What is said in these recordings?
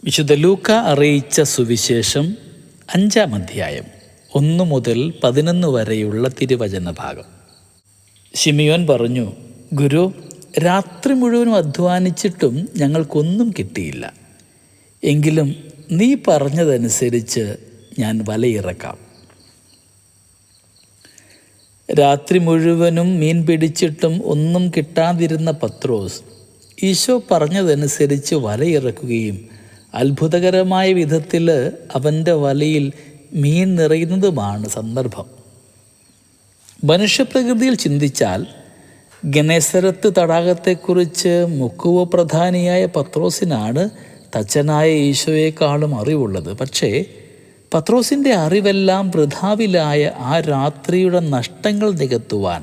വിശുദ്ധ ലൂക്ക അറിയിച്ച സുവിശേഷം 5-ാം അധ്യായം 1 മുതൽ 11 വരെയുള്ള തിരുവചന ഭാഗം. ശിമിയോൻ പറഞ്ഞു, ഗുരു, രാത്രി മുഴുവനും അധ്വാനിച്ചിട്ടും ഞങ്ങൾക്കൊന്നും കിട്ടിയില്ല. എങ്കിലും നീ പറഞ്ഞതനുസരിച്ച് ഞാൻ വലയിറക്കാം. രാത്രി മുഴുവനും മീൻ പിടിച്ചിട്ടും ഒന്നും കിട്ടാതിരുന്ന പത്രോസ് ഈശോ പറഞ്ഞതനുസരിച്ച് വലയിറക്കുകയും അത്ഭുതകരമായ വിധത്തിൽ അവൻ്റെ വലയിൽ മീൻ നിറയുന്നതുമാണ് സന്ദർഭം. മനുഷ്യപ്രകൃതിയിൽ ചിന്തിച്ചാൽ ഗനേസരത്ത് തടാകത്തെക്കുറിച്ച് മുക്കുവ പ്രധാനിയായ പത്രോസിനാണ് തച്ചനായ ഈശോയെക്കാളും അറിവുള്ളത്. പക്ഷേ പത്രോസിൻ്റെ അറിവെല്ലാം വൃഥാവിലായ ആ രാത്രിയുടെ നഷ്ടങ്ങൾ നികത്തുവാൻ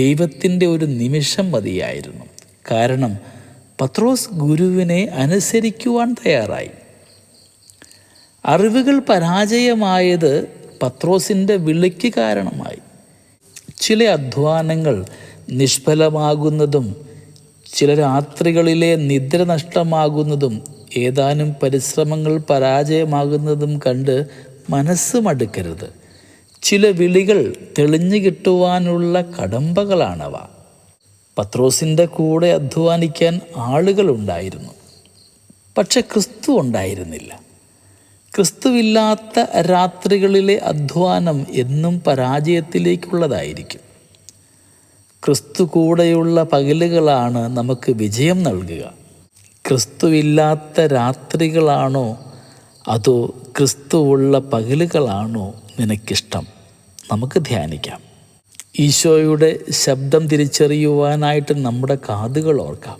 ദൈവത്തിൻ്റെ ഒരു നിമിഷം മതിയായിരുന്നു. കാരണം പത്രോസ് ഗുരുവിനെ അനുസരിക്കുവാൻ തയ്യാറായി. അറിവുകൾ പരാജയമായത് പത്രോസിൻ്റെ വിളിക്ക് കാരണമായി. ചില അധ്വാനങ്ങൾ നിഷ്ഫലമാകുന്നതും ചില രാത്രികളിലെ നിദ്ര നഷ്ടമാകുന്നതും ഏതാനും പരിശ്രമങ്ങൾ പരാജയമാകുന്നതും കണ്ട് മനസ്സ് മടുക്കരുത്. ചില വിളികൾ തെളിഞ്ഞു കിട്ടുവാനുള്ള കടമ്പകളാണവ. പത്രോസിൻ്റെ കൂടെ അധ്വാനിക്കാൻ ആളുകളുണ്ടായിരുന്നു, പക്ഷെ ക്രിസ്തു ഉണ്ടായിരുന്നില്ല. ക്രിസ്തുവില്ലാത്ത രാത്രികളിലെ അധ്വാനം എന്നും പരാജയത്തിലേക്കുള്ളതായിരിക്കും. ക്രിസ്തു കൂടെയുള്ള പകലുകളാണ് നമുക്ക് വിജയം നൽകുക. ക്രിസ്തുവില്ലാത്ത രാത്രികളാണോ അതോ ക്രിസ്തുവുള്ള പകലുകളാണോ നിനക്കിഷ്ടം? നമുക്ക് ധ്യാനിക്കാം. ഈശോയുടെ ശബ്ദം തിരിച്ചറിയുവാനായിട്ട് നമ്മുടെ കാതുകൾ ഓർക്കാം.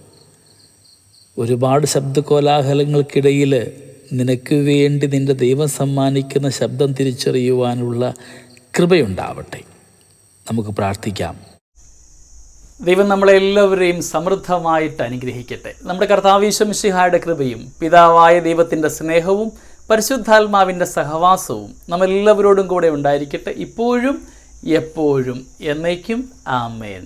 ഒരുപാട് ശബ്ദകോലാഹലങ്ങൾക്കിടയിൽ നിനക്ക് വേണ്ടി നിൻ്റെ ദൈവം സമ്മാനിക്കുന്ന ശബ്ദം തിരിച്ചറിയുവാനുള്ള കൃപയുണ്ടാവട്ടെ. നമുക്ക് പ്രാർത്ഥിക്കാം. ദൈവം നമ്മളെല്ലാവരെയും സമൃദ്ധമായിട്ട് അനുഗ്രഹിക്കട്ടെ. നമ്മുടെ കർത്താവ് ഈശോ മിശിഹായുടെ കൃപയും പിതാവായ ദൈവത്തിൻ്റെ സ്നേഹവും പരിശുദ്ധാത്മാവിൻ്റെ സഹവാസവും നമ്മളെല്ലാവരോടും കൂടെ ഉണ്ടായിരിക്കട്ടെ, ഇപ്പോഴും എപ്പോഴും എന്നേക്കും. ആമേൻ.